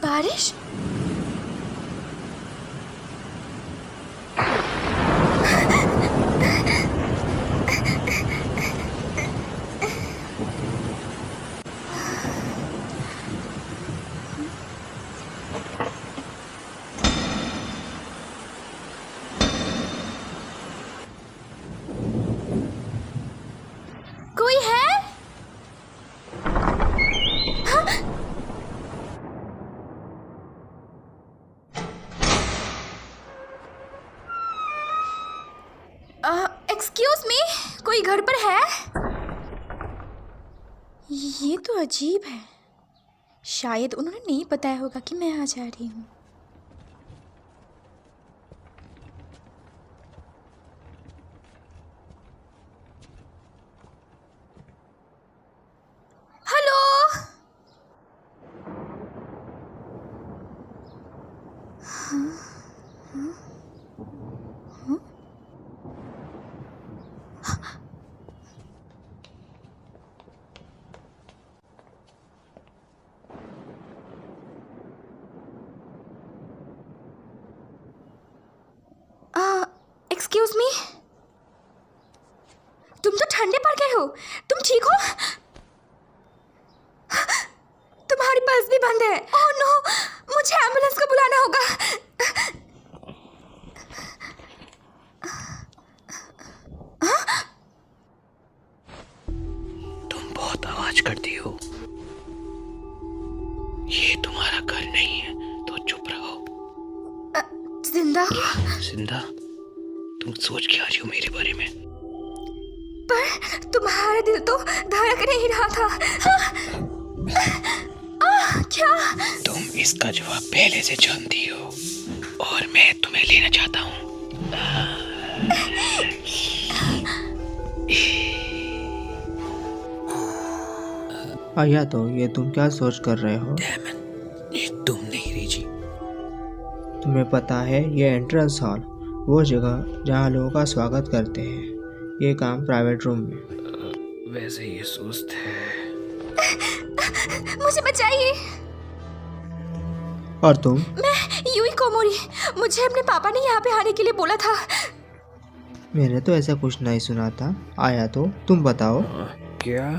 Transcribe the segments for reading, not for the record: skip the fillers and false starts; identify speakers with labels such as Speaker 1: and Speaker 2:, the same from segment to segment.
Speaker 1: बारिश? कोई है? एक्सक्यूज मी, कोई घर पर है? ये तो अजीब है। शायद उन्होंने नहीं बताया होगा कि मैं आ जा रही हूँ। हेलो। एक्सक्यूज मी, तुम तो ठंडे पड़ गए हो। तुम ठीक हो? तुम्हारी पल्स भी बंद है। ओह नो, मुझे एम्बुलेंस को बुलाना होगा।
Speaker 2: तुम बहुत आवाज करती हो। ये तुम्हारा घर नहीं है, तो चुप रहो।
Speaker 1: जिंदा?
Speaker 2: जिंदा? तुम सोच क्या रही हो मेरे बारे में?
Speaker 1: पर तुम्हारा दिल तो धड़क नहीं रहा था। क्या?
Speaker 2: तुम इसका जवाब पहले से जानती हो और मैं तुम्हें लेना चाहता हूँ।
Speaker 3: आया तो ये तुम क्या सोच कर रहे हो?
Speaker 2: ये तुम नहीं रीजी।
Speaker 3: तुम्हें पता है ये एंट्रेंस हॉल वो जगह जहाँ लोगों का स्वागत करते हैं। ये काम प्राइवेट रूम में।
Speaker 2: वैसे ये सुस्त है।
Speaker 1: मुझे बचाइए।
Speaker 3: और तुम?
Speaker 1: मैं यूई कोमोरी। मुझे अपने पापा ने यहाँ पे आने के लिए बोला था।
Speaker 3: मैंने तो ऐसा कुछ नहीं सुना था। आया तो तुम बताओ।
Speaker 2: क्या?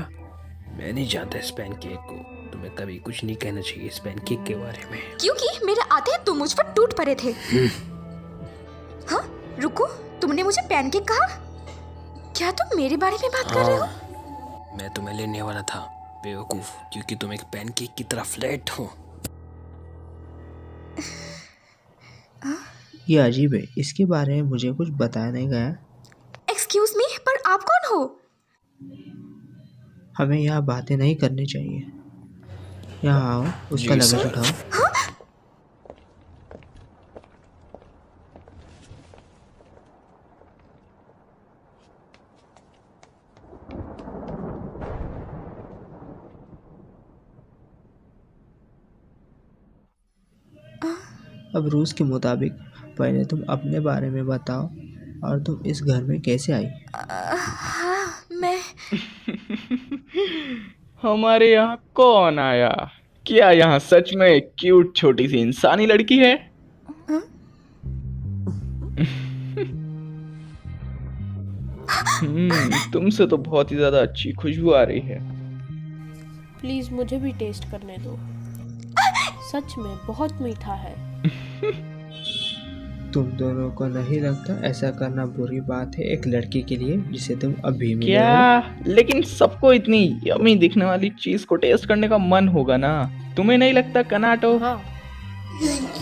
Speaker 2: मैं नहीं जानता इस पैनकेक को। तुम्हें कभी कुछ नहीं कहना चाहिए इस पैनकेक के बारे में।
Speaker 1: क्योंकि मेरे आते तुम मुझ पर टूट पड़े थे। हाँ, रुको, तुमने मुझे पैनकेक कहा? क्या तुम मेरे बारे में बात कर रहे हो?
Speaker 2: मैं तुम्हें लेने वाला था बेवकूफ, क्योंकि तुम एक पैनकेक की तरह फ्लैट हो।
Speaker 3: ये अजीब है, इसके बारे में मुझे कुछ बताया नहीं गया।
Speaker 1: एक्सक्यूज मी, पर आप कौन हो?
Speaker 3: हमें यहाँ बातें नहीं करनी चाहिए। यहाँ आओ, उसका
Speaker 2: जी
Speaker 3: लगेज
Speaker 2: सर।
Speaker 3: उठाओ। अब रूल्स के मुताबिक पहले तुम अपने बारे में बताओ और तुम इस घर में कैसे आई?
Speaker 1: हाँ, मैं
Speaker 4: हमारे यहाँ कौन आया? क्या यहाँ सच में एक क्यूट छोटी सी इंसानी लड़की है? तुमसे तो बहुत ही ज्यादा अच्छी खुशबू आ रही है।
Speaker 5: प्लीज मुझे भी टेस्ट करने दो। सच में बहुत मीठा है।
Speaker 3: तुम दोनों को नहीं लगता ऐसा करना बुरी बात है एक लड़की के लिए जिसे तुम अभी मिले हो?
Speaker 4: क्या? लेकिन सबको इतनी यम्मी दिखने वाली चीज को टेस्ट करने का मन होगा ना? तुम्हें नहीं लगता कनाटो?
Speaker 5: हाँ,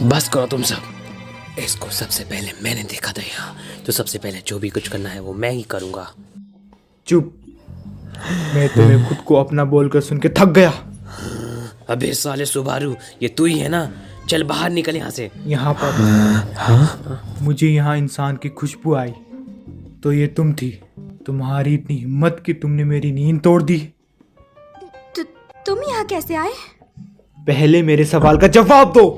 Speaker 2: बस करो तुम सब। इसको सबसे पहले मैंने देखा था यहाँ, तो सबसे पहले जो भी कुछ करना है वो मैं ही करूँगा।
Speaker 6: चुप। मैं तुम्हें खुद को अपना बोलकर सुन के थक गया।
Speaker 2: अबे साले सुबारू, ये तू ही है ना? चल बाहर निकल यहाँ से।
Speaker 6: यहाँ पर मुझे यहाँ इंसान की खुशबू आई तो ये तुम थी। तुम्हारी इतनी हिम्मत कि तुमने मेरी नींद तोड़ दी।
Speaker 1: तुम यहाँ कैसे आए?
Speaker 6: पहले मेरे सवाल का जवाब दो।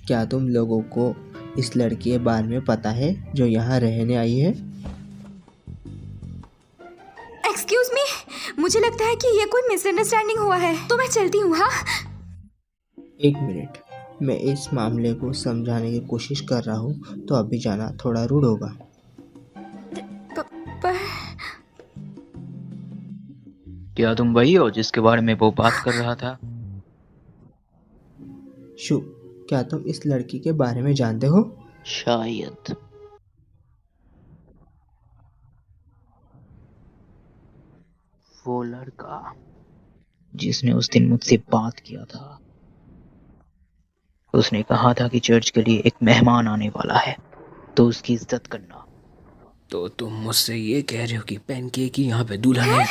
Speaker 3: क्या तुम लोगों को इस लड़की के बारे में पता है जो यहाँ रहने आई है?
Speaker 1: एक्सक्यूज मी, मुझे लगता है कि ये कोई मिसअंडरस्टैंडिंग हुआ है, तो मैं चलती हूँ। हाँ,
Speaker 3: एक मिनट, मैं इस मामले को समझाने की कोशिश कर रहा हूँ, तो अभी जाना थोड़ा रूड होगा।
Speaker 1: पर
Speaker 7: क्या तुम वही हो जिसके बारे में वो बात कर रहा था?
Speaker 3: शु, क्या तुम इस लड़की के बारे में जानते हो?
Speaker 7: शायद। वो लड़का जिसने उस दिन मुझसे बात किया था, उसने कहा था कि चर्च के लिए एक मेहमान आने वाला है, तो उसकी इज्जत करना।
Speaker 2: तो तुम मुझसे ये कह रहे हो कि पैनकेक ही यहाँ पे दुल्हन है?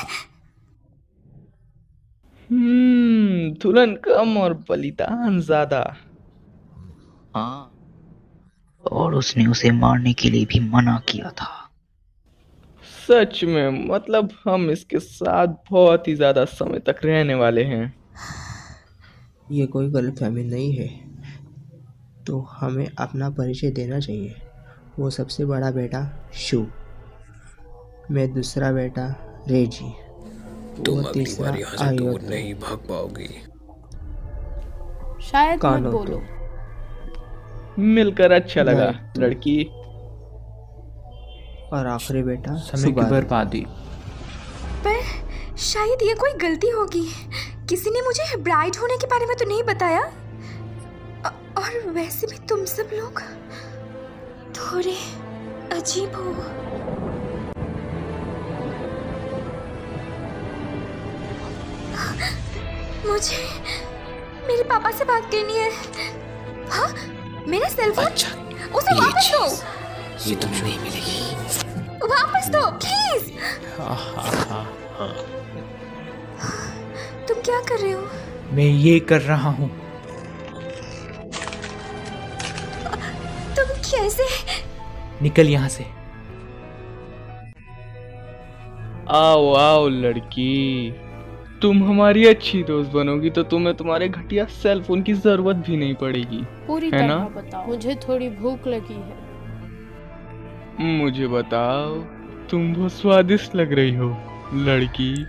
Speaker 4: दुल्हन कम और बलिदान ज्यादा।
Speaker 7: हाँ, और उसने उसे मारने के लिए भी मना किया था।
Speaker 4: सच में, मतलब हम इसके साथ बहुत ही ज्यादा समय तक रहने वाले हैं।
Speaker 3: ये कोई गलतफहमी नहीं है, तो हमें अपना परिचय देना चाहिए। वो सबसे बड़ा बेटा शु, मैं दूसरा बेटा रेजी,
Speaker 2: तुम
Speaker 3: वो
Speaker 2: अगली
Speaker 3: तीसरा
Speaker 2: बार यहाँ से दूर
Speaker 3: आयोतो।
Speaker 2: नहीं भाग पाओगी।
Speaker 5: शायद मत
Speaker 3: कानो तो।
Speaker 5: बोलो।
Speaker 4: मिलकर अच्छा लगा
Speaker 3: नहीं।
Speaker 4: लड़की।
Speaker 3: और आखिरी बेटा
Speaker 6: समय की
Speaker 3: सुबारू।
Speaker 6: बर्बादी।
Speaker 1: पर शायद ये कोई गलती होगी। किसी ने मुझे ब्राइड होने के बारे में तो नहीं बताया। और वैसे भी तुम सब लोग थोड़े अजीब हो। मुझे मेरे पापा से बात करनी है। हाँ, मेरा सेल फोन।
Speaker 2: अच्छा,
Speaker 1: उसे
Speaker 2: ये
Speaker 1: वापस दो।
Speaker 2: चीज ये तुम्हें नहीं मिलेगी।
Speaker 1: वापस दो प्लीज। तुम क्या कर रहे हो?
Speaker 6: मैं ये कर रहा हूँ।
Speaker 1: तुम कैसे?
Speaker 6: निकल यहाँ से।
Speaker 4: आओ आओ लड़की, तुम हमारी अच्छी दोस्त बनोगी तो तुम्हें तुम्हारे घटिया सेल फोन की जरूरत भी नहीं पड़ेगी।
Speaker 5: पूरी
Speaker 4: है ना?
Speaker 5: तरह बताओ, मुझे थोड़ी भूख लगी है।
Speaker 4: मुझे बताओ, तुम बहुत स्वादिष्ट लग रही हो लड़की।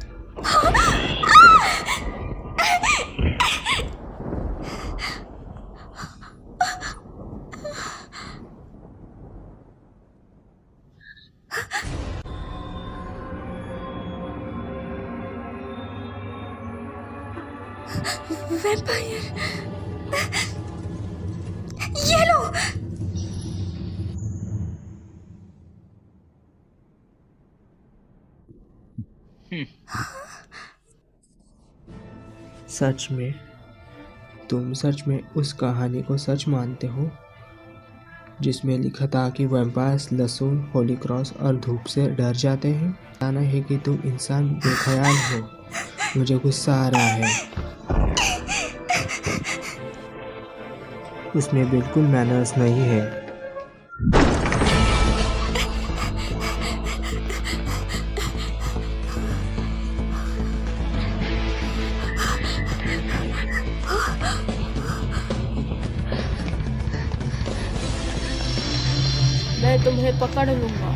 Speaker 1: वैम्पायर, ये लो।
Speaker 3: सच में, तुम सच में उस कहानी को सच मानते हो जिसमें लिखा था कि वैम्पायर्स लहसुन, होली क्रॉस और धूप से डर जाते हैं? जाना है कि तुम इंसान बेख्याल हो। मुझे गुस्सा आ रहा है। उसमें बिल्कुल मैनर्स नहीं है।
Speaker 5: मैं तुम्हें पकड़ लूंगा।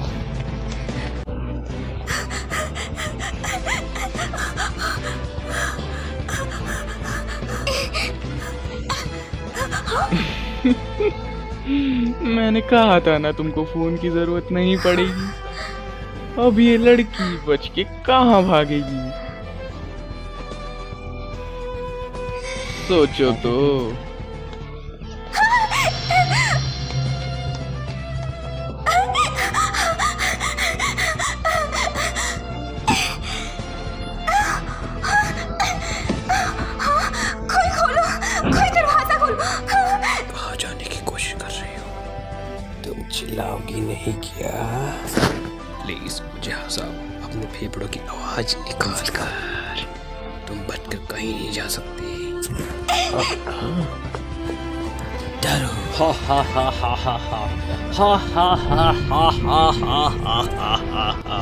Speaker 4: मैंने कहा था ना तुमको फोन की जरूरत नहीं पड़ेगी। अब ये लड़की बच के कहाँ भागेगी? सोचो तो।
Speaker 1: कोई खोलो, कोई दरवाजा खोलो।
Speaker 2: कहाँ जाने की कोशिश कर रही हो? तुम चिल्लाओगी नहीं क्या? प्लीज मुझे हंसाओ अपने फेफड़ों की आवाज निकाल कर। तुम बचकर कहीं नहीं जा सकती। डरो। हा हा हा हा हा हा हा हा हा हा हा हा हा हा हा।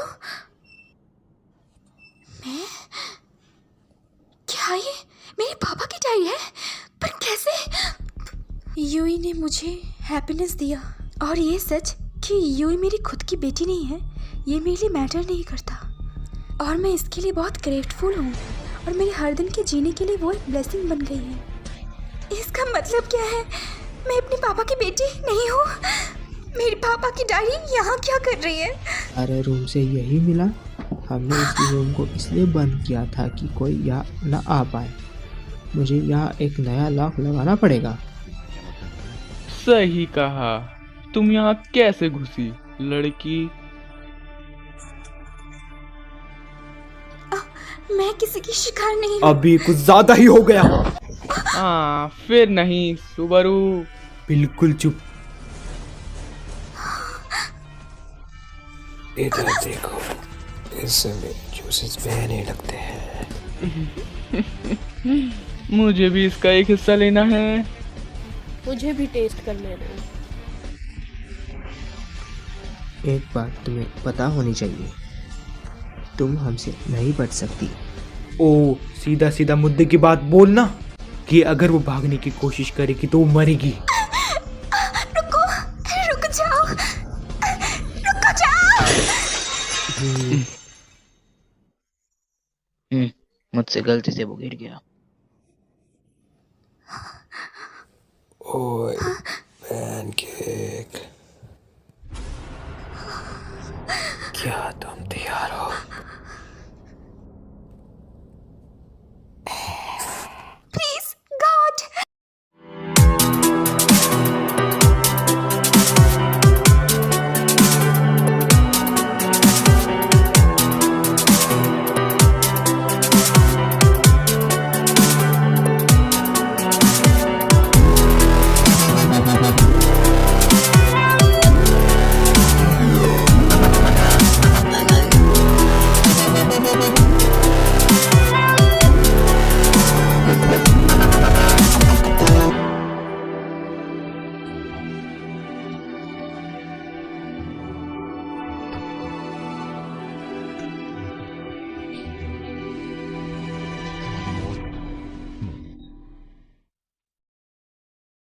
Speaker 1: तो मैं क्या ये मेरे पापा की डायरी है? पर कैसे? यूई ने मुझे हैप्पीनेस दिया और ये सच कि यूई मेरी खुद की बेटी नहीं है, ये मेरे लिए मैटर नहीं करता और मैं इसके लिए बहुत ग्रेटफुल हूँ और मेरे हर दिन के जीने के लिए वो एक ब्लेसिंग बन गई है। इसका मतलब क्या है? मैं अपने पापा की बेटी नहीं हूँ? मेरे पापा की डायरी यहाँ क्या कर रही है?
Speaker 3: अरे रूम से यही मिला। हमने इस रूम को इसलिए बंद किया था कि कोई यहाँ न आ पाए। मुझे यहाँ एक नया लॉक लगाना पड़ेगा।
Speaker 4: सही कहा। तुम यहाँ कैसे घुसी लड़की?
Speaker 1: मैं किसी की शिकार नहीं हूँ।
Speaker 6: अभी कुछ ज्यादा ही हो गया।
Speaker 4: हाँ फिर नहीं सुबारू।
Speaker 6: बिल्कुल चुप।
Speaker 2: इधर देखो, इस समय जूसेस बहने लगते हैं।
Speaker 4: मुझे भी इसका एक हिस्सा लेना है।
Speaker 5: मुझे भी टेस्ट करने दो।
Speaker 3: एक बात तुम्हें पता होनी चाहिए, तुम हमसे नहीं बच सकती।
Speaker 6: ओ सीधा सीधा मुद्दे की बात बोलना कि अगर वो भागने की कोशिश करेगी तो वो मरेगी।
Speaker 1: रुको, रुक जाओ, रुक जाओ।
Speaker 7: मुझसे गलती से वो गिर गया।
Speaker 2: ओह